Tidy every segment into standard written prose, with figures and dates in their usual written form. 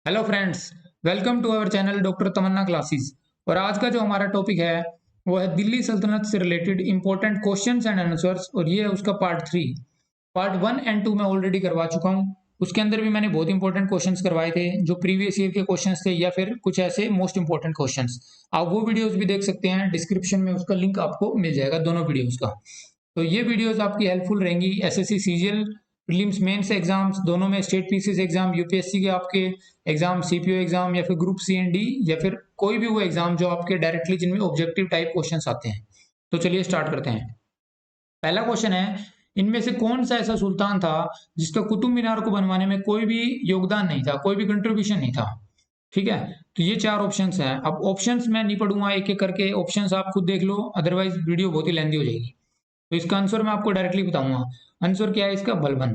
Hello friends, welcome to our channel doctor Tamanna classes. और आज का जो हमारा टॉपिक है वो है दिल्ली सल्तनत से related important questions and answers, और ये है उसका पार्ट 3। पार्ट 1 एंड 2 मैं ऑलरेडी करवा चुका हूँ। उसके अंदर भी मैंने बहुत इंपॉर्टेंट क्वेश्चंस करवाए थे जो प्रीवियस ईयर के क्वेश्चंस थे या फिर कुछ ऐसे मोस्ट इंपॉर्टेंट क्वेश्चंस। आप वो वीडियोस भी देख सकते हैं, डिस्क्रिप्शन में उसका लिंक आपको मिल जाएगा दोनों वीडियोस का। तो ये वीडियोस आपकी हेल्पफुल रहेंगी SSC CGL prelims mains exams दोनों में, स्टेट पीसीएस एग्जाम, यूपीएससी के आपके एग्जाम, सीपीओ एग्जाम या फिर ग्रुप सी एंड डी या फिर कोई भी वो एग्जाम जो आपके डायरेक्टली जिनमें ऑब्जेक्टिव टाइप क्वेश्चंस आते हैं। तो चलिए स्टार्ट करते हैं। पहला क्वेश्चन है, इनमें से कौन सा ऐसा सुल्तान था जिसका कुतुब मीनार को बनवाने में कोई भी योगदान नहीं था, कोई भी कंट्रीब्यूशन नहीं था। ठीक है, तो ये चार ऑप्शंस हैं। अब ऑप्शंस मैं नहीं पढ़ूंगा एक एक करके, ऑप्शंस आप खुद देख लो, अदरवाइज वीडियो बहुत ही लेंथी हो जाएगी। तो इसका आंसर मैं आपको डायरेक्टली बताऊंगा। आंसर क्या है इसका? बलबन।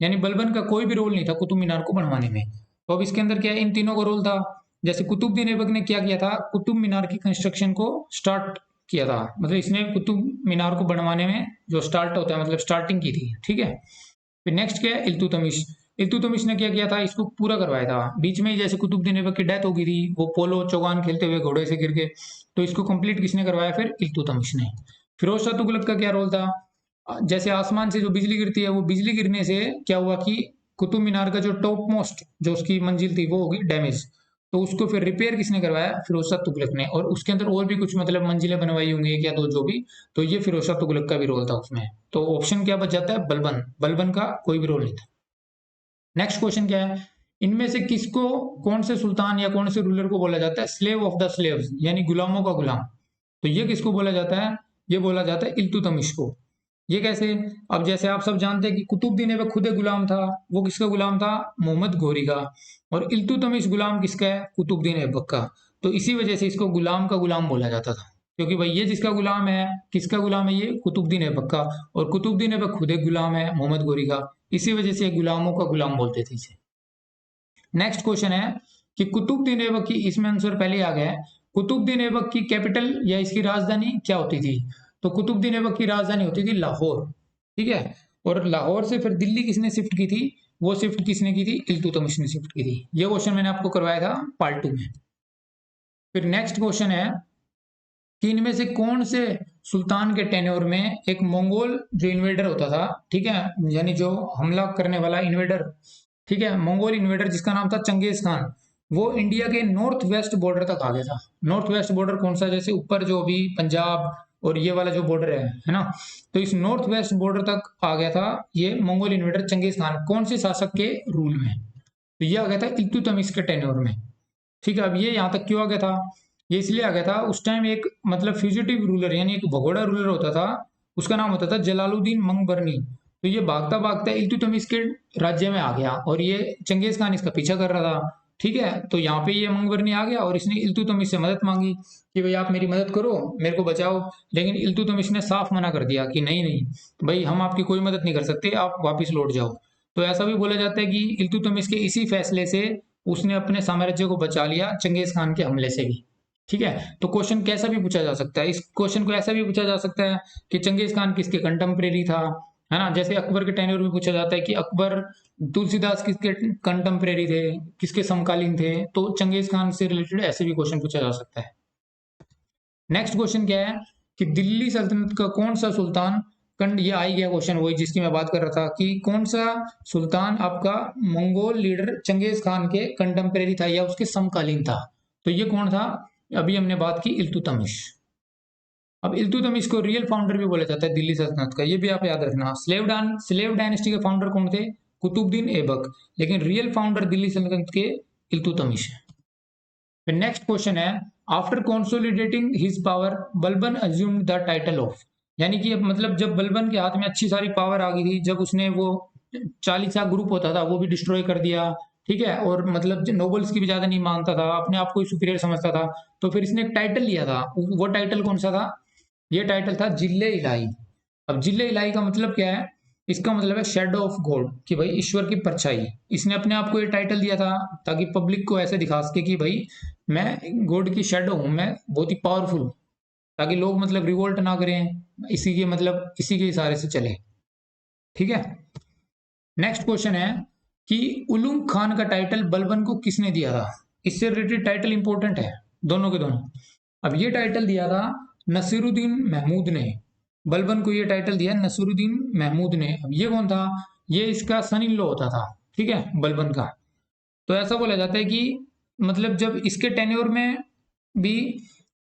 यानी बलबन का कोई भी रोल नहीं था कुतुब मीनार को बनवाने में। तो अब इसके अंदर क्या है, इन तीनों का रोल था। जैसे कुतुबुद्दीन ऐबक ने क्या किया था, कुतुब मीनार की कंस्ट्रक्शन को स्टार्ट किया था, मतलब इसने कुतुब मीनार को बनवाने में जो स्टार्ट होता है मतलब स्टार्टिंग की थी। ठीक है, फिर नेक्स्ट क्या है, इल्तुतमिश। इल्तुतमिश ने क्या किया था, इसको पूरा करवाया था। बीच में ही जैसे कुतुबुद्दीन ऐबक की डेथ हो गई थी, वो पोलो चौगान खेलते हुए घोड़े से गिर गए, तो इसको कंप्लीट किसने करवाया? फिर इल्तुतमिश ने। फिरोज शाह तुगलक का क्या रोल था? जैसे आसमान से जो बिजली गिरती है, वो बिजली गिरने से क्या हुआ कि कुतुब मीनार का जो टॉप मोस्ट जो उसकी मंजिल थी वो होगी डैमेज। तो उसको फिर रिपेयर किसने करवाया? फिरोज शाह तुगलक ने। और उसके अंदर और भी कुछ मतलब मंजिलें बनवाई होंगी एक या दो जो भी, तो ये फिरोज शाह तुगलक का भी रोल था उसमें। तो ऑप्शन क्या बच जाता है? बलबन। बलबन का कोई भी रोल नहीं था। नेक्स्ट क्वेश्चन क्या है, इनमें से किसको, कौन से सुल्तान या कौन से रूलर को बोला जाता है स्लेव ऑफ द स्लेव्स, यानी गुलामों का गुलाम? तो ये किसको बोला जाता है? ये बोला जाता है इल्तुतमिश को। ये कैसे? अब जैसे आप सब जानते हैं कि कुतुबुद्दीन ऐबक खुद एक गुलाम था। वो किसका गुलाम था? मोहम्मद घोरी का। और इल्तुतमिश गुलाम किसका है? कुतुबुद्दीन ऐबक का। तो इसी वजह से इसको गुलाम का गुलाम बोला जाता था, क्योंकि भाई ये जिसका गुलाम है, किसका गुलाम है? ये कुतुबुद्दीन ऐबक का। और कुतुबुद्दीन ऐबक खुद एक गुलाम है मोहम्मद घोरी का। इसी वजह से गुलामों का गुलाम बोलते थे इसे। नेक्स्ट क्वेश्चन है कि कुतुबुद्दीन ऐबक की, इसमें आंसर पहले आ गया है। कुतुबुद्दीन ऐबक की कैपिटल या इसकी राजधानी क्या होती थी? तो कुतुबुद्दीन ऐबक की राजधानी होती थी लाहौर। ठीक है, और लाहौर से फिर दिल्ली किसने शिफ्ट की थी? वो शिफ्ट किसने की थी? इल्तुतमिश ने शिफ्ट की थी। ये क्वेश्चन मैंने आपको करवाया था पार्ट 2 में। फिर नेक्स्ट क्वेश्चन है कि इनमें से कौन से सुल्तान के टेन्योर में एक मंगोल जो इन्वेडर होता था, ठीक है, यानी जो हमला करने वाला इन्वेडर, ठीक है, मंगोल इन्वेडर जिसका नाम था चंगेज खान, वो इंडिया के नॉर्थ वेस्ट बॉर्डर तक आ गया था। नॉर्थ वेस्ट बॉर्डर कौन सा? जैसे ऊपर जो अभी पंजाब और ये वाला जो बॉर्डर है ना, तो इस नॉर्थ वेस्ट बॉर्डर तक आ गया था ये मंगोल इन्वेडर चंगेज खान। कौन से शासक के रूल में? तो ये आ गया था इल्तुतमिश के टेन्योर में। ठीक है, अब ये यहाँ तक क्यों आ गया था? ये इसलिए आ गया था, उस टाइम एक मतलब फ्यूजिटिव रूलर यानी एक भगोड़ा रूलर होता था, उसका नाम होता था जलालुद्दीन मंगबरनी। तो ये भागता भागता इल्तुतमिश के राज्य में आ गया और ये चंगेज खान इसका पीछा कर रहा था। ठीक है, तो यहाँ पे ये मंगबरनी आ गया और इसने इल्तुतमिश से मदद मांगी कि भाई आप मेरी मदद करो, मेरे को बचाओ। लेकिन इल्तुतमिश ने साफ मना कर दिया कि नहीं नहीं भाई, हम आपकी कोई मदद नहीं कर सकते, आप वापिस लौट जाओ। तो ऐसा भी बोला जाता है कि इल्तुतमिश के इसी फैसले से उसने अपने साम्राज्य को बचा लिया चंगेज खान के हमले से भी। ठीक है, तो क्वेश्चन कैसा भी पूछा जा सकता है, इस क्वेश्चन को ऐसा भी पूछा जा सकता है कि चंगेज खान किसके कंटेम्परेरी था, है ना? जैसे अकबर के टेन्योर में पूछा जाता है कि अकबर तुलसीदास किसके कंटेम्परेरी थे, किसके समकालीन थे। तो चंगेज खान से रिलेटेड ऐसे भी क्वेश्चन पूछा जा सकता है। नेक्स्ट क्वेश्चन क्या है कि दिल्ली सल्तनत का कौन सा सुल्तान कंड, ये आ ही गया क्वेश्चन वही जिसकी मैं बात कर रहा था कि कौन सा सुल्तान आपका मंगोल लीडर चंगेज खान के कंटेम्परेरी था या उसके समकालीन था? तो ये कौन था? अभी हमने बात की इल्तुतमिश। अब इल्तुतमिश को रियल फाउंडर भी बोला जाता है दिल्ली सल्तनत का, ये भी आप याद रखना। स्लेव डायनेस्टी के फाउंडर कौन थे? कुतुबुद्दीन ऐबक। लेकिन रियल फाउंडर दिल्ली सल्तनत के इल्तुतमिश है। फिर नेक्स्ट क्वेश्चन है, after consolidating his power Balban assumed the title of, यानी कि अब मतलब जब बलबन के हाथ में अच्छी सारी पावर आ गई थी, जब उसने वो चालीसा ग्रुप होता था वो भी डिस्ट्रॉय कर दिया, ठीक है, और मतलब नोबल्स की भी ज्यादा नहीं मानता था, अपने आप को ही सुपीरियर समझता था, तो फिर इसने एक टाइटल लिया था। वो टाइटल कौन सा था? ये टाइटल था जिले इलाही। अब जिले इलाही का मतलब क्या है? इसका मतलब है शेडो ऑफ गॉड, कि भाई ईश्वर की परछाई। इसने अपने आप को ये टाइटल दिया था ताकि पब्लिक को ऐसे दिखा सके कि भाई मैं गॉड की शेडो हूं, मैं बहुत ही पावरफुल, ताकि लोग मतलब रिवोल्ट ना करें, इसी के मतलब इसी के इशारे से चले। ठीक है, नेक्स्ट क्वेश्चन है कि उलुग खान का टाइटल बलबन को किसने दिया था। इससे रिलेटेड टाइटल इंपॉर्टेंट है दोनों के दोनों। अब ये टाइटल दिया था नसीरुद्दीन महमूद ने, बलबन को ये टाइटल दिया नसीरुद्दीन महमूद ने। अब ये कौन था, ये इसका सन इन लॉ होता था, ठीक है, बलबन का। तो ऐसा बोला जाता है कि मतलब जब इसके टेन्योर में भी,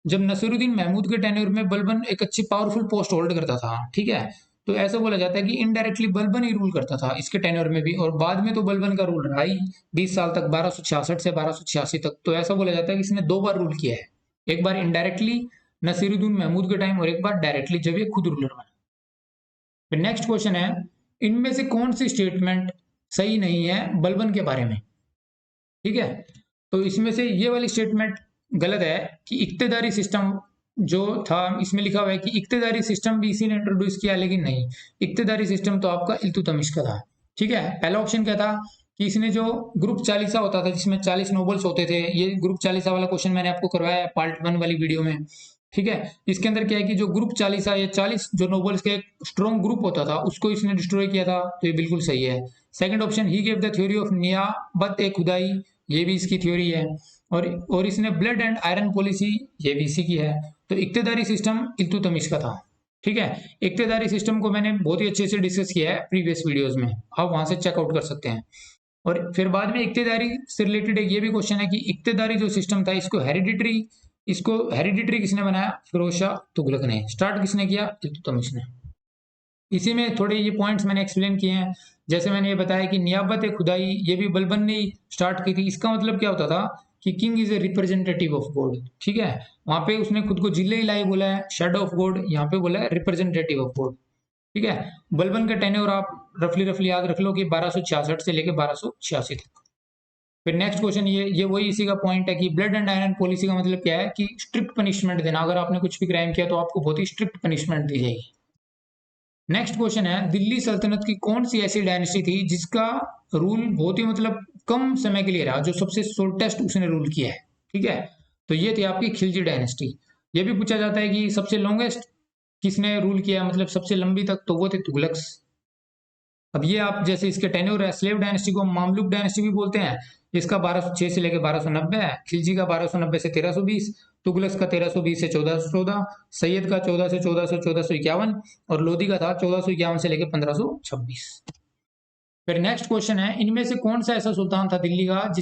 जब नसीरुद्दीन महमूद के टेन्योर में बलबन एक अच्छी पावरफुल पोस्ट होल्ड करता था, ठीक है, तो ऐसा बोला जाता है कि इनडायरेक्टली बलबन ही रूल करता था इसके टेन्योर में भी, और बाद में तो बलबन का रूल रहा ही 20 साल तक, 1266 से 1286 तक। तो ऐसा बोला जाता है कि इसने 2 बार रूल किया है, एक बार इनडायरेक्टली नसीरुद्दीन महमूद के टाइम और एक बार डायरेक्टली जब ये खुद रूलर बना। फिर नेक्स्ट क्वेश्चन है, इनमें से कौन सी स्टेटमेंट सही नहीं है बलबन के बारे में, ठीक है। तो इसमें से ये वाली स्टेटमेंट गलत है कि इक्तेदारी सिस्टम जो था, इसमें लिखा हुआ है कि इक्तेदारी सिस्टम भी इसी ने इंट्रोड्यूस किया, लेकिन नहीं, इक्तेदारी सिस्टम तो आपका इल्तुतमिश का था, ठीक है। पहला ऑप्शन क्या था कि इसने जो ग्रुप चालीसा होता था जिसमें 40 नोबल्स होते थे, ये ग्रुप चालीसा वाला क्वेश्चन मैंने आपको करवाया है पार्ट 1 वाली वीडियो में, ठीक है। इसके अंदर क्या है कि जो ग्रुप चालीसा या 40 जो नोबल्स का एक स्ट्रॉन्ग ग्रुप होता था उसको इसने डिस्ट्रॉय किया था, तो ये बिल्कुल सही है। Second option, he gave the theory of नियाबत ए खुदाई, ये भी इसकी थ्योरी है। और इसने ब्लड एंड आयरन पॉलिसी, ये भी इसी की है। तो इक्तेदारी सिस्टम इल्तुतमिश का था, ठीक है। इक्तेदारी सिस्टम को मैंने बहुत ही अच्छे से डिस्कस किया है प्रीवियस वीडियोस में, आप वहां से चेकआउट कर सकते हैं। और फिर बाद में इक्तेदारी से रिलेटेड एक ये भी क्वेश्चन है कि इक्तेदारी जो सिस्टम था इसको हेरिडिटरी किसने बनाया, फिरोज शाह तुगलक ने। स्टार्ट किसने किया, इल्तुतमिश ने। इसी में थोड़े ये पॉइंट्स मैंने एक्सप्लेन किए हैं, जैसे मैंने ये बताया कि नियाबत ए खुदाई ये भी बलबन ने ही स्टार्ट की थी। इसका मतलब क्या होता था कि king is a representative of God, ठीक है। वहां पे उसने खुद को जिले इलाही बोला है, शेडो ऑफ गॉड यहाँ पे बोला है रिप्रेजेंटेटिव ऑफ गॉड, ठीक है। बलबन का टेन्योर आप रफली याद रख लो कि 1266 से लेकर 1286 तक। फिर नेक्स्ट क्वेश्चन, ये वही इसी का पॉइंट है कि ब्लड एंड आयरन पॉलिसी का मतलब क्या है कि स्ट्रिक्ट पनिशमेंट देना, अगर आपने कुछ भी क्राइम किया तो आपको बहुत ही स्ट्रिक्ट पनिशमेंट दी जाएगी। नेक्स्ट क्वेश्चन है, दिल्ली सल्तनत की कौन सी ऐसी डायनेस्टी थी जिसका रूल बहुत ही मतलब कम समय के लिए रहा, जो सबसे शॉर्टेस्ट उसने रूल किया है, ठीक है। तो ये थी आपकी खिलजी डायनेस्टी। ये भी पूछा जाता है कि सबसे लॉन्गेस्ट किसने रूल किया, मतलब सबसे लंबी तक, तो वो थे तुगलक्स। अब ये आप जैसे इसके टेन्योर है, स्लेव डायनेस्टी को मामलुक डायनेस्टी भी बोलते हैं, इसका 1206 से लेकर 1290 है, खिलजी का 1290 से 1320, तुगलक का 1320 से 1414, सैयद का 14 से 1451 और लोधी का था 1451 से लेकर 1526। फिर नेक्स्ट क्वेश्चन है, इनमें से कौन सा ऐसा सुल्तान था दिल्ली का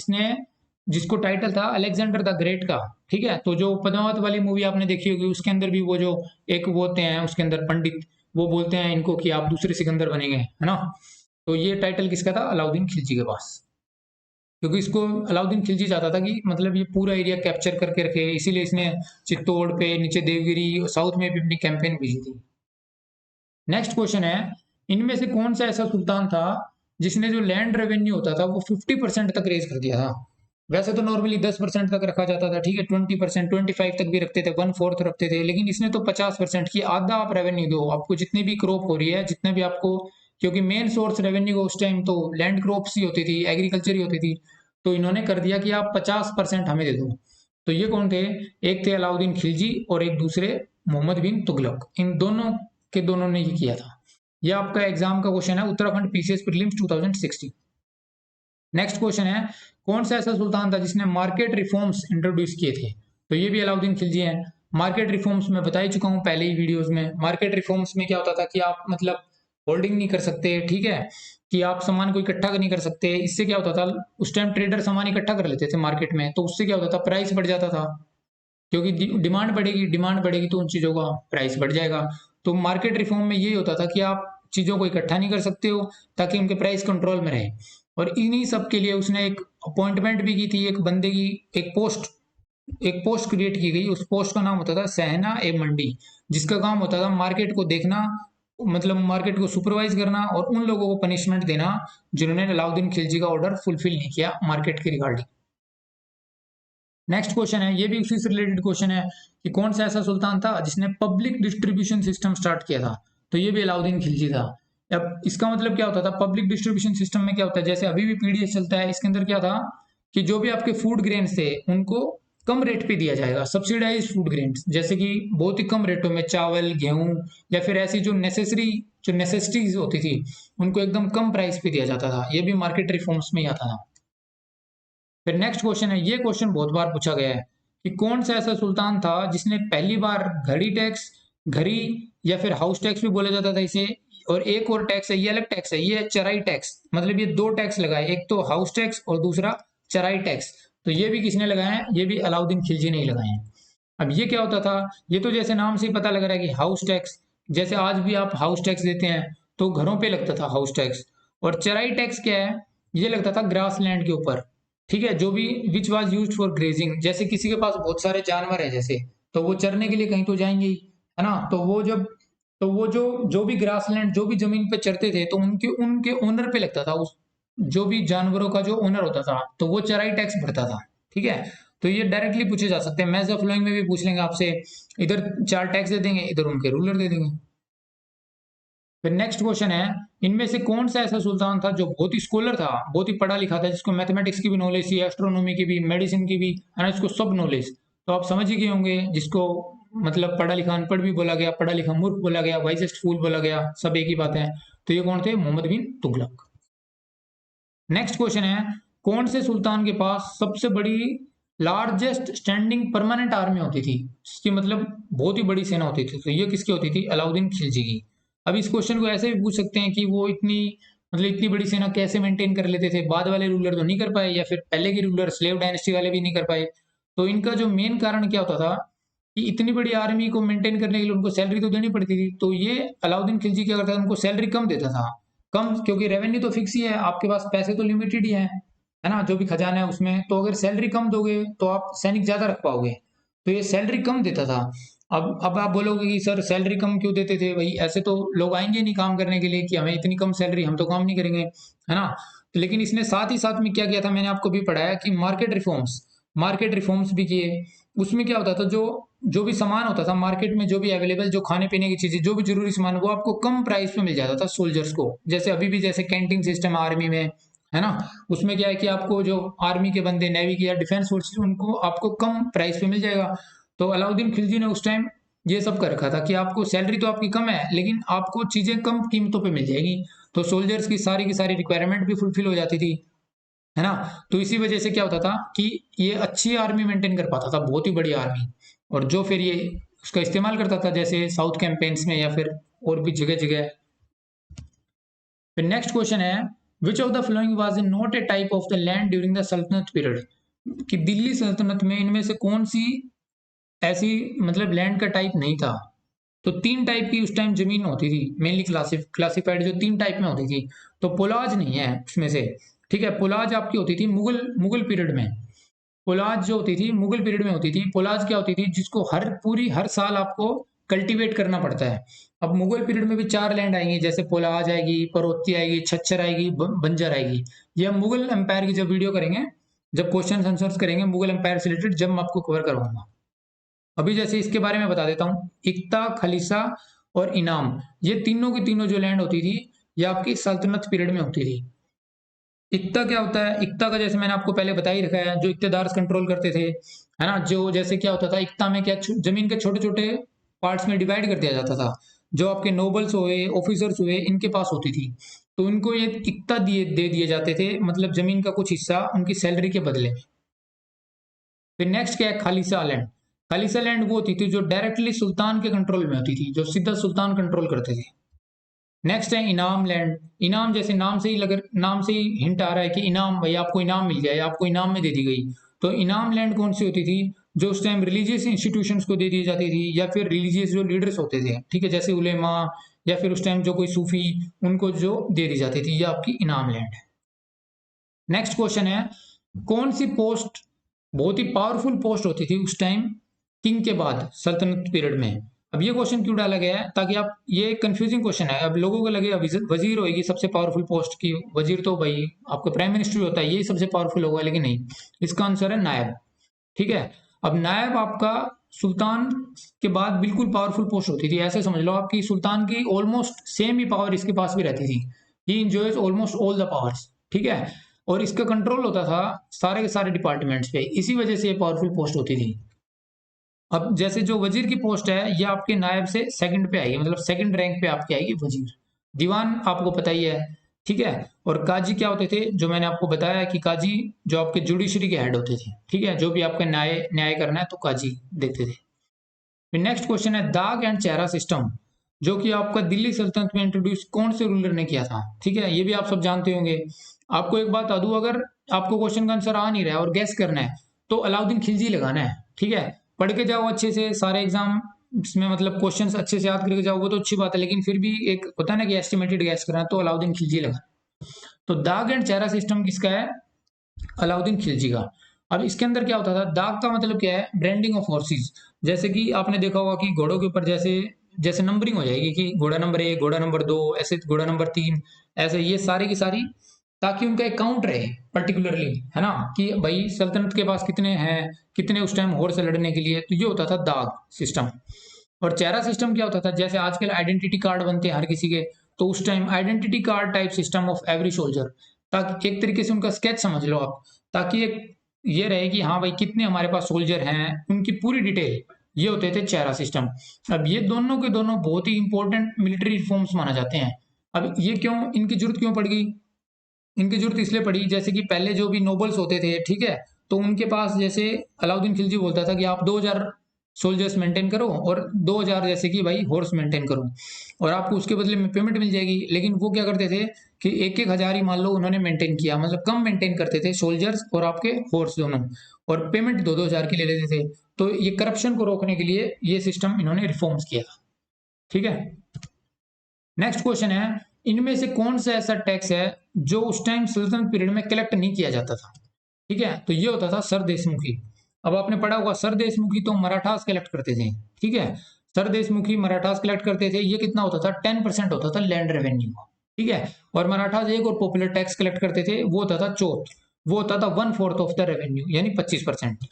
जिसको टाइटल था अलेक्जेंडर द ग्रेट का, ठीक है। तो जो पद्मावत वाली मूवी आपने देखी होगी उसके अंदर भी वो जो एक वो होते हैं उसके अंदर पंडित, वो बोलते हैं इनको कि आप दूसरे सिकंदर बनेंगे, है ना। तो ये टाइटल किसका था, अलाउद्दीन खिलजी के पास, क्योंकि इसको अलाउद्दीन खिलजी चाहता था कि मतलब ये पूरा एरिया कैप्चर करके रखे, इसीलिए इसने चित्तौड़ पे, नीचे देवगिरी, साउथ में भी अपनी कैंपेन भेजी थी। नेक्स्ट क्वेश्चन है, इनमें से कौन सा ऐसा सुल्तान था जिसने जो लैंड रेवेन्यू होता था वो 50% तक रेज कर दिया था। वैसे तो नॉर्मली 10% तक रखा जाता था, ठीक है, 20%, 25 तक भी रखते थे, 1/4 रखते थे, लेकिन इसने तो 50% की, आधा आप रेवेन्यू दो, आपको जितनी भी क्रॉप हो रही है, जितने भी आपको, क्योंकि मेन सोर्स रेवेन्यू उस टाइम तो लैंड क्रॉप्स ही होती थी, एग्रीकल्चर ही होती थी, तो इन्होंने कर दिया कि आप 50% हमें दे दो। तो ये कौन थे, एक थे अलाउद्दीन खिलजी और एक दूसरे मोहम्मद बिन तुगलक, इन दोनों के दोनों ने ये किया था। ये आपका एग्जाम का क्वेश्चन है, Uttarakhand PCS prelims 2016। Next question है, कौन सा ऐसा सुल्तान था जिसने मार्केट रिफॉर्म्स इंट्रोड्यूस किए थे, तो ये भी अलाउद्दीन खिलजी हैं। मार्केट रिफॉर्म्स में बता ही चुका हूं पहले ही वीडियोस में। मार्केट रिफॉर्म्स में क्या होता था कि आप मतलब होल्डिंग नहीं कर सकते, ठीक है, कि आप सामान को इकट्ठा नहीं कर सकते। इससे क्या होता था, उस टाइम ट्रेडर सामान इकट्ठा कर लेते थे मार्केट में, तो उससे क्या होता था, प्राइस बढ़ जाता था, क्योंकि डिमांड बढ़ेगी तो उन चीजों का प्राइस बढ़ जाएगा। तो मार्केट रिफॉर्म में यही होता था कि आप चीजों को इकट्ठा नहीं कर सकते हो ताकि उनके प्राइस कंट्रोल में रहे। और इन्हीं सब के लिए उसने एक अपॉइंटमेंट भी की थी, एक बंदे की एक पोस्ट क्रिएट की गई, उस पोस्ट का नाम होता था सहना ए मंडी, जिसका काम होता था मार्केट को देखना, मतलब मार्केट को सुपरवाइज करना और उन लोगों को पनिशमेंट देना जिन्होंने अलाउद्दीन खिलजी का ऑर्डर फुलफिल नहीं किया मार्केट के रिगार्डिंग। नेक्स्ट क्वेश्चन है, ये भी उसी से रिलेटेड क्वेश्चन है कि कौन सा ऐसा सुल्तान था जिसने पब्लिक डिस्ट्रीब्यूशन सिस्टम स्टार्ट किया था, तो ये भी अलाउद्दीन खिलजी था। अब इसका मतलब क्या होता था, पब्लिक डिस्ट्रीब्यूशन सिस्टम में क्या होता है, जैसे अभी भी पीडीएस चलता है, इसके अंदर क्या था कि जो भी आपके फूड ग्रेन्स थे उनको कम रेट पे दिया जाएगा। सब्सिडाइज फूड ग्रेन्स, जैसे कि बहुत ही कम रेटों में चावल, गेहूं या फिर ऐसी जो नेसेसिटीज होती थी उनको एकदम कम प्राइस पे दिया जाता था। ये भी मार्केट रिफॉर्म्स में ही आता था। फिर नेक्स्ट क्वेश्चन है, ये क्वेश्चन बहुत बार पूछा गया है कि कौन सा ऐसा सुल्तान था जिसने पहली बार घड़ी टैक्स, घड़ी या फिर हाउस टैक्स भी बोला जाता था इसे, और एक और टैक्स है, ये अलग टैक्स है, ये है चराई टैक्स। मतलब ये दो टैक्स लगाए, एक तो हाउस टैक्स और दूसरा चराई टैक्स। तो ये भी किसने लगाए हैं? ये भी अलाउद्दीन खिलजी ने ही लगाए हैं। अब ये क्या होता था? ये तो जैसे नाम से ही पता लग रहा है कि हाउस टैक्स, जैसे आज भी आप हाउस टैक्स देते हैं तो घरों पे लगता था हाउस टैक्स। और चराई टैक्स क्या है? ये लगता था ग्रास लैंड के ऊपर, ठीक है, जो भी which was used for grazing. जैसे किसी के पास बहुत सारे जानवर है जैसे, तो वो चरने के लिए कहीं तो जाएंगे ही, है ना। तो वो जो जो भी ग्रास लैंड, जो भी जमीन पे चरते थे, तो उनके उनके ओनर पे लगता था, उस जो भी जानवरों का जो ओनर होता था, तो वो चराई टैक्स भरता था। ठीक है, तो ये डायरेक्टली पूछे जा सकते हैं, मैच द फॉलोइंग में भी पूछ लेंगे आपसे। इधर चार टैक्स दे देंगे, इधर उनके रूलर दे देंगे। फिर नेक्स्ट क्वेश्चन है, इनमें से कौन सा ऐसा सुल्तान था जो बहुत ही स्कॉलर था, बहुत ही पढ़ा लिखा था, जिसको मैथमेटिक्स की भी नॉलेज थी, एस्ट्रोनॉमी की भी, मेडिसिन की भी, है ना, इसको सब नॉलेज। तो आप समझ ही गए होंगे, जिसको मतलब पढ़ा लिखा अनपढ़ भी बोला गया, पढ़ा लिखा मूर्ख बोला गया, वाइजेस्ट फूल बोला गया, सब एक ही बात है। तो ये कौन थे? मोहम्मद बिन तुगलक। नेक्स्ट क्वेश्चन है, कौन से सुल्तान के पास सबसे बड़ी लार्जेस्ट स्टैंडिंग परमानेंट आर्मी होती थी, इसकी मतलब बहुत ही बड़ी सेना होती थी? तो ये किसकी होती थी? अलाउद्दीन खिलजी की। अब इस क्वेश्चन को ऐसे भी पूछ सकते हैं कि वो इतनी मतलब इतनी बड़ी सेना कैसे मेंटेन कर लेते थे, बाद वाले रूलर तो नहीं कर पाए, या फिर पहले के रूलर स्लेव डायनेस्टी वाले भी नहीं कर पाए। तो इनका जो मेन कारण क्या होता था कि इतनी बड़ी आर्मी को मेंटेन करने के लिए उनको सैलरी तो देनी पड़ती थी। तो ये अलाउद्दीन खिलजी क्या करता था? उनको सैलरी कम देता था। कम क्योंकि रेवेन्यू तो फिक्स ही है, आपके पास पैसे तो लिमिटेड ही है ना, जो भी खजाना है उसमें। तो अगर सैलरी कम दोगे तो आप सैनिक ज्यादा रख पाओगे। तो ये सैलरी कम देता था। अब आप बोलोगे कि सर सैलरी कम क्यों देते थे भाई, ऐसे तो लोग आएंगे नहीं काम करने के लिए कि हमें इतनी कम सैलरी, हम तो काम नहीं करेंगे, है ना। तो लेकिन इसने साथ ही साथ में क्या किया था, मैंने आपको भी पढ़ाया कि मार्केट रिफॉर्म्स भी किए। उसमें क्या होता था, जो जो भी सामान होता था मार्केट में, जो भी अवेलेबल, जो खाने पीने की चीजें, जो भी जरूरी सामान, वो आपको कम प्राइस पे मिल जाता था सोल्जर्स को। जैसे अभी भी जैसे कैंटीन सिस्टम आर्मी में, है ना, उसमें क्या है कि आपको जो आर्मी के बंदे, नेवी की या डिफेंस फोर्सेस, उनको आपको कम प्राइस पे मिल जाएगा। तो अलाउद्दीन खिलजी ने उस टाइम ये सब कर रखा था कि आपको सैलरी तो आपकी कम है लेकिन आपको चीजें कम कीमतों पे मिल जाएगी। तो सोल्जर्स की सारी रिक्वायरमेंट भी फुलफिल हो जाती थी, है ना। तो इसी वजह से क्या होता था कि ये अच्छी आर्मी मेंटेन कर पाता था, बहुत ही बड़ी आर्मी। और जो फिर ये उसका इस्तेमाल करता था जैसे साउथ कैंपेन्स में या फिर और भी जगह जगह। फिर नेक्स्ट क्वेश्चन है, which of the flowing was not a type of the land during the सल्तनत पीरियड, कि दिल्ली सल्तनत में इनमें से कौन सी ऐसी मतलब लैंड का टाइप नहीं था। तो तीन टाइप की उस टाइम जमीन होती थी, मेनली क्लासिफाइड जो तीन टाइप में होती थी। तो पोलाज नहीं है उसमें से, ठीक है। पोलाज आपकी होती थी मुगल मुगल पीरियड में। पोलाज जो होती थी मुगल पीरियड में होती थी। पोलाज क्या होती थी? जिसको हर साल आपको कल्टीवेट करना पड़ता है। अब मुगल पीरियड में भी चार लैंड आएंगी, जैसे पोलाज आएगी, परौती आएगी, छच्छर आएगी, बंजर आएगी। ये हम मुगल एम्पायर की जब वीडियो करेंगे, जब क्वेश्चन आंसर्स करेंगे मुगल एम्पायर से रिलेटेड, जब मैं आपको कवर करवाऊंगा। अभी जैसे इसके बारे में बता देता हूँ, इक्ता, खलीसा और इनाम, ये तीनों की तीनों जो लैंड होती थी, ये आपकी सल्तनत पीरियड में होती थी। इक्ता क्या होता है? इक्ता का जैसे मैंने आपको पहले बता ही रखा है, जो इक्तेदार कंट्रोल करते थे, है ना। जो जैसे क्या होता था इक्ता में, क्या जमीन के छोटे छोटे पार्ट्स में डिवाइड कर दिया जाता था। जो आपके नोबल्स हुए, ऑफिसर्स हुए, इनके पास होती थी। तो इनको ये इक्ता दे दिए जाते थे, मतलब जमीन का कुछ हिस्सा उनकी सैलरी के बदले। फिर नेक्स्ट क्या है? खालिसा लैंड। खालिसा लैंड वो होती थी जो डायरेक्टली सुल्तान के कंट्रोल में होती थी, जो सीधा सुल्तान कंट्रोल करते थे। नेक्स्ट है इनाम लैंड। इनाम जैसे नाम से ही हिंट आ रहा है कि इनाम, भाई आपको इनाम मिल गया, आपको इनाम में दे दी गई। तो इनाम लैंड कौन सी होती थी? जो उस टाइम रिलीजियस इंस्टीट्यूशंस को दे दी जाती थी, या फिर रिलीजियस जो लीडर्स होते थे, ठीक है, जैसे उलेमा, या फिर उस टाइम जो कोई सूफी, उनको जो दे दी जाती थी, ये आपकी इनाम लैंड है। नेक्स्ट क्वेश्चन है, कौन सी पोस्ट बहुत ही पावरफुल पोस्ट होती थी उस टाइम किंग के बाद सल्तनत पीरियड में? अब ये क्वेश्चन क्यों डाला गया है? ताकि आप, ये कंफ्यूजिंग क्वेश्चन है, अब लोगों को लगे वजीर होगी सबसे पावरफुल पोस्ट की, वजीर तो भाई आपका प्राइम मिनिस्टर होता है, यही सबसे पावरफुल होगा, लेकिन नहीं, इसका आंसर है नायब। ठीक है, अब नायब आपका सुल्तान के बाद बिल्कुल पावरफुल पोस्ट होती थी। ऐसे समझ लो आपकी सुल्तान की ऑलमोस्ट सेम ही पावर इसके पास भी रहती थी। He enjoys almost all the powers, ठीक है। और इसका कंट्रोल होता था सारे के सारे डिपार्टमेंट्स पे। इसी वजह से ये पावरफुल पोस्ट होती थी। अब जैसे जो वजीर की पोस्ट है ये आपके नायब से सेकंड पे आएगी, मतलब सेकंड रैंक पे आपकी आएगी वजीर। दीवान आपको पता ही है, ठीक है। और काजी क्या होते थे, जो मैंने आपको बताया कि काजी जो आपके जुडिशरी के हेड होते थे, ठीक है, जो भी आपका न्याय न्याय करना है तो काजी देखते थे। फिर नेक्स्ट क्वेश्चन है दाग एंड चेहरा सिस्टम, जो कि आपका दिल्ली सल्तनत में इंट्रोड्यूस कौन से रूलर ने किया था, ठीक है, ये भी आप सब जानते होंगे। आपको एक बात बता दूं, अगर आपको क्वेश्चन का आंसर आ नहीं रहा है और गैस करना है तो अलाउद्दीन खिलजी लगाना है, ठीक है। पढ़ के जाओ अच्छे से, सारे एग्जाम इसमें मतलब क्वेश्चंस अच्छे से याद करके जाओगे तो अच्छी बात है, लेकिन फिर भी एक होता है ना कि एस्टिमेटेड गैस करना, तो अलाउद्दीन खिलजी लगा। तो दाग एंड चेहरा सिस्टम किसका है, अलाउद्दीन खिलजी का। अब इसके अंदर क्या होता था, दाग का मतलब क्या है, ब्रांडिंग ऑफ हॉर्सेस। जैसे कि आपने देखा होगा कि घोड़ों के ऊपर जैसे जैसे नंबरिंग हो जाएगी कि घोड़ा नंबर 1, घोड़ा नंबर 2, ऐसे घोड़ा नंबर 3, ऐसे ये सारी की सारी, ताकि उनका एक काउंट रहे पर्टिकुलरली, है ना, कि भाई सल्तनत के पास कितने हैं, कितने उस टाइम हॉर्स लड़ने के लिए। तो ये होता था दाग सिस्टम। और चेहरा सिस्टम क्या होता था, जैसे आजकल आइडेंटिटी कार्ड बनते हैं हर किसी के, तो उस time identity card type system of every soldier, ताकि एक तरीके से उनका स्केच समझ लो आप, ताकि एक ये रहे कि हाँ भाई कितने हमारे पास सोल्जर हैं, उनकी पूरी डिटेल। ये होते थे चेहरा सिस्टम। अब ये दोनों के दोनों बहुत ही इंपॉर्टेंट मिलिट्री रिफॉर्म्स माना जाते हैं। अब ये क्यों, इनकी जरूरत क्यों पड़ गई, इनकी जरूरत इसलिए पड़ी, जैसे कि पहले जो भी नोबल्स होते थे, ठीक है, तो उनके पास जैसे अलाउद्दीन खिलजी बोलता था कि आप 2000 सोल्जर्स मेंटेन करो और 2000 जैसे कि भाई हॉर्स मेंटेन करो, और आपको उसके बदले में पेमेंट मिल जाएगी। लेकिन वो क्या करते थे कि एक एक हजार ही मान लो उन्होंने मेंटेन किया, मतलब कम मेंटेन करते थे सोल्जर्स और आपके हॉर्स दोनों, और पेमेंट 2-2 हजार की ले लेते थे। तो ये करप्शन को रोकने के लिए ये सिस्टम इन्होंने रिफॉर्म्स किया, ठीक है। नेक्स्ट क्वेश्चन है, इनमें से कौन सा ऐसा टैक्स है जो उस टाइम सल्तनत पीरियड में कलेक्ट नहीं किया जाता था, ठीक है। तो ये होता था सर देशमुखी। अब आपने पढ़ा होगा सर देशमुखी तो मराठास कलेक्ट करते थे, ठीक है। सर देशमुखी मराठास कलेक्ट करते थे, ये कितना होता था, 10% होता था लैंड रेवेन्यू, ठीक है। और मराठास एक और पॉपुलर टैक्स कलेक्ट करते थे, वो होता था चौथ, वो होता था 1/4 ऑफ द रेवेन्यू, यानी 25%,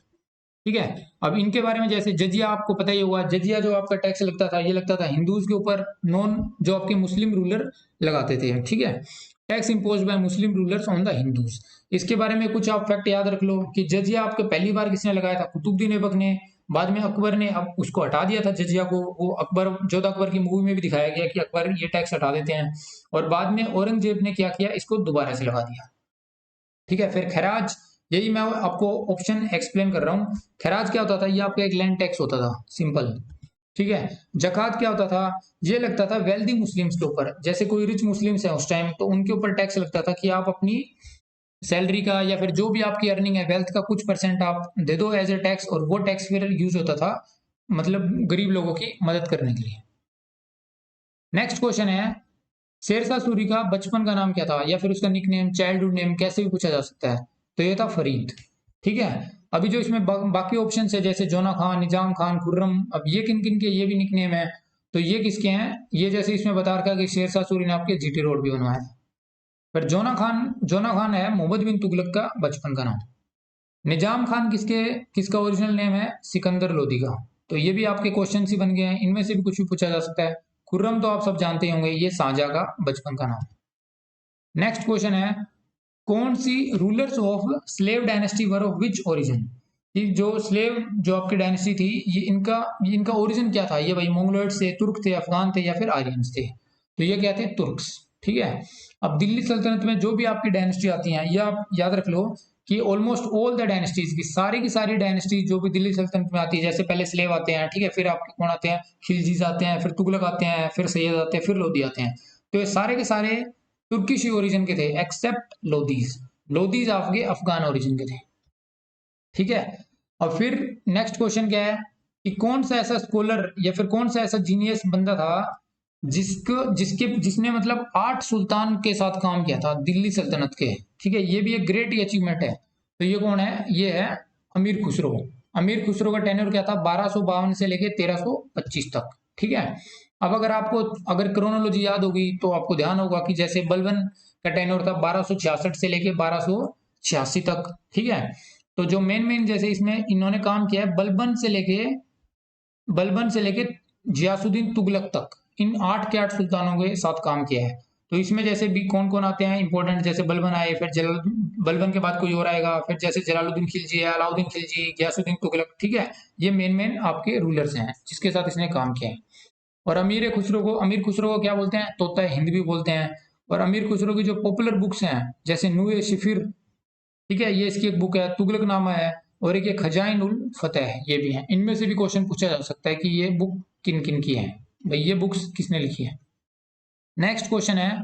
ठीक है। अब इनके बारे में जैसे जजिया आपको पता ही होगा, जजिया जो आपका टैक्स लगता था, ये लगता था हिंदूज के ऊपर, नॉन जो आपके मुस्लिम रूलर लगाते थे, ठीक है। Tax impose by Muslim rulers on the Hindus. इसके बारे में कुछ आप फैक्ट याद रख लो कि जजिया आपके पहली बार किसने लगाया था, कुतुबुद्दीन ऐबक ने। बाद में अकबर ने अब उसको हटा दिया था जजिया को, वो अकबर जोधा अकबर की मूवी में भी दिखाया गया कि अकबर ये टैक्स हटा देते हैं। और बाद में औरंगजेब ने क्या किया, इसको दोबारा से लगा दिया, ठीक है। फिर खैराज, यही मैं आपको ऑप्शन एक्सप्लेन कर रहा हूँ। खैराज क्या होता था, ये आपका एक लैंड टैक्स होता था, सिंपल, ठीक है। जकात क्या होता था, ये लगता था वेल्दी मुस्लिम्स के ऊपर, जैसे कोई रिच मुस्लिम्स है उस टाइम, तो उनके ऊपर टैक्स लगता था कि आप अपनी सैलरी का या फिर जो भी आपकी अर्निंग है वेल्थ का कुछ परसेंट आप दे दो एज ए टैक्स, और वो टैक्स फिर यूज होता था मतलब गरीब लोगों की मदद करने के लिए। नेक्स्ट क्वेश्चन है, शेरशाह सूरी का बचपन का नाम क्या था, या फिर उसका निक नेम, चाइल्डहुड नेम, कैसे भी पूछा जा सकता है। तो ये था फरीद, ठीक है। अभी जो इसमें बाकी ऑप्शन है जैसे जोना खान, निजाम खान, खुर्रम, अब ये किन किन के ये भी निक नेम है, तो ये किसके हैं, ये जैसे इसमें बता रखा है कि शेरशाह सूरी ने आपके जीटी रोड भी बनवाया है। पर जोना खान है मोहम्मद बिन तुगलक का बचपन का नाम। निजाम खान किसका ओरिजिनल नेम है, सिकंदर लोदी का। तो ये भी आपके क्वेश्चन ही बन गए हैं, इनमें से भी कुछ भी पूछा जा सकता है। खुर्रम तो आप सब जानते होंगे, ये शाहजहां का बचपन का नाम। नेक्स्ट क्वेश्चन है, कौन सी rulers of slave dynasty were of which origin. ये जो स्लेव जो आपकी डायनेस्टी थी, ये इनका ओरिजिन क्या था, ये भाई मंगलोइड से, तुर्क थे, अफगान थे, या फिर आर्यंस थे। तो ये क्या थे, तुर्क्स, ठीक है। अब दिल्ली सल्तनत में जो भी आपकी डायनेस्टी आती हैं, ये आप याद रख लो कि ऑलमोस्ट ऑल द डायनेस्टीज की सारी डायनेस्टीज जो भी दिल्ली सल्तनत में आती है, जैसे पहले स्लेव आते हैं, ठीक है, फिर आपके कौन आते हैं, खिलजीज आते हैं, फिर तुगलक आते हैं, फिर सैयद आते हैं, फिर लोधी आते हैं। तो ये सारे के सारे तुर्किश ओरिजिन के थे एक्सेप्ट लोदीज। लोदीज आपके अफगान ओरिजिन के थे, ठीक है। और फिर नेक्स्ट क्वेश्चन क्या है कि कौन सा ऐसा स्कॉलर या फिर कौन सा ऐसा जीनियस बंदा था जिसने मतलब 8 सुल्तान के साथ काम किया था दिल्ली सल्तनत के, ठीक है। ये भी एक ग्रेट अचीवमेंट है। तो ये कौन है, ये है अमीर खुसरो। अमीर खुसरो का टेन्योर क्या था, 1252 से लेके 1325 तक, ठीक है। अब अगर आपको अगर क्रोनोलॉजी याद होगी तो आपको ध्यान होगा कि जैसे बलबन का टेन्योर था 1266 से लेके 1286 तक, ठीक है। तो जो मेन जैसे इसमें इन्होंने काम किया है बलबन से लेके जियासुद्दीन तुगलक तक, इन 8 के 8 सुल्तानों के साथ काम किया है। तो इसमें जैसे भी कौन कौन आते हैं इंपॉर्टेंट, जैसे बलबन आए, फिर बलबन के बाद कोई और आएगा, फिर जैसे जलालुद्दीन खिलजी है, अलाउद्दीन खिलजी, गयासुद्दीन तुगलक, ठीक है। ये मेन मेन आपके रूलर्स हैं जिसके साथ इसने काम किया है। और अमीर खुसरो को क्या बोलते हैं, तोता हिंद भी बोलते हैं। और अमीर खुसरो की जो पॉपुलर बुक्स हैं जैसे नूए शिफिर, ठीक है, ये इसकी एक बुक है, तुगलकनामा है, और एक ये खजाइन उल फतेह है, ये भी है। इनमें से भी क्वेश्चन पूछा जा सकता है कि ये बुक किन किन की है, भाई ये बुक्स किसने लिखी है। नेक्स्ट क्वेश्चन है,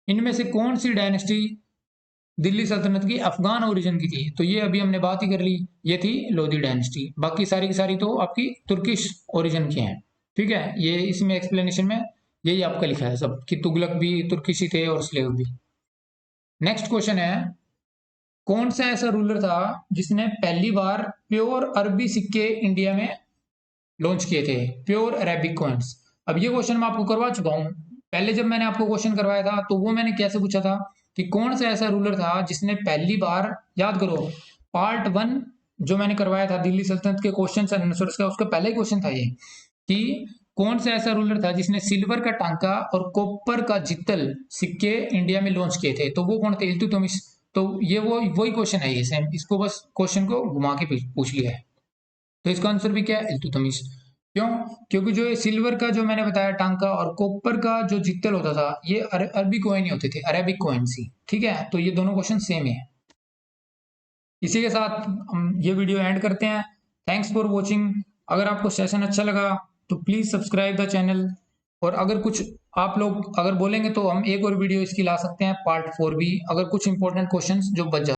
इनमें से कौन सी डायनेस्टी दिल्ली सल्तनत की अफगान ओरिजिन की थी। तो ये अभी हमने बात ही कर ली, ये थी लोधी डायनेस्टी। बाकी सारी की सारी तो आपकी तुर्किश ओरिजिन की हैं, ठीक है। ये इसमें एक्सप्लेनेशन में यही आपका लिखा है सब कि तुगलक भी तुर्किश ही थे और स्लेव भी। नेक्स्ट क्वेश्चन है, कौन सा ऐसा रूलर था जिसने पहली बार प्योर अरबी सिक्के इंडिया में लॉन्च किए थे, प्योर अरेबिक कॉइन्स। अब ये क्वेश्चन मैं आपको करवा चुका हूं, पहले जब मैंने आपको क्वेश्चन करवाया था तो वो मैंने कैसे पूछा था कि कौन सा ऐसा रूलर था जिसने पहली बार, याद करो पार्ट 1 जो मैंने करवाया था दिल्ली सल्तनत के क्वेश्चन एंड आंसर्स का, उसका पहला ही क्वेश्चन था ये कि कौन सा ऐसा रूलर था जिसने सिल्वर का टांका और कॉपर का जित्तल सिक्के इंडिया में लॉन्च किए थे। तो वो कौन थे, इल्तुतमिश। तो ये वो वही क्वेश्चन है ये सेम, इसको बस क्वेश्चन को घुमा के पूछ लिया है। तो इसका आंसर भी क्या है, इल्तुतमिश। क्यों, क्योंकि जो ये सिल्वर का जो मैंने बताया टांका और कॉपर का जो जित्तल होता था ये अरबी कॉइन ही होते थे, अरेबिक कॉइन्स ही, ठीक है। तो ये दोनों क्वेश्चन सेम ही है। इसी के साथ हम ये वीडियो एंड करते हैं। Thanks for watching. अगर आपको सेशन अच्छा लगा तो प्लीज सब्सक्राइब द चैनल। और अगर कुछ आप लोग अगर बोलेंगे तो हम एक और वीडियो इसकी ला सकते हैं, पार्ट 4 भी, अगर कुछ इंपॉर्टेंट क्वेश्चंस जो बच जाते हैं।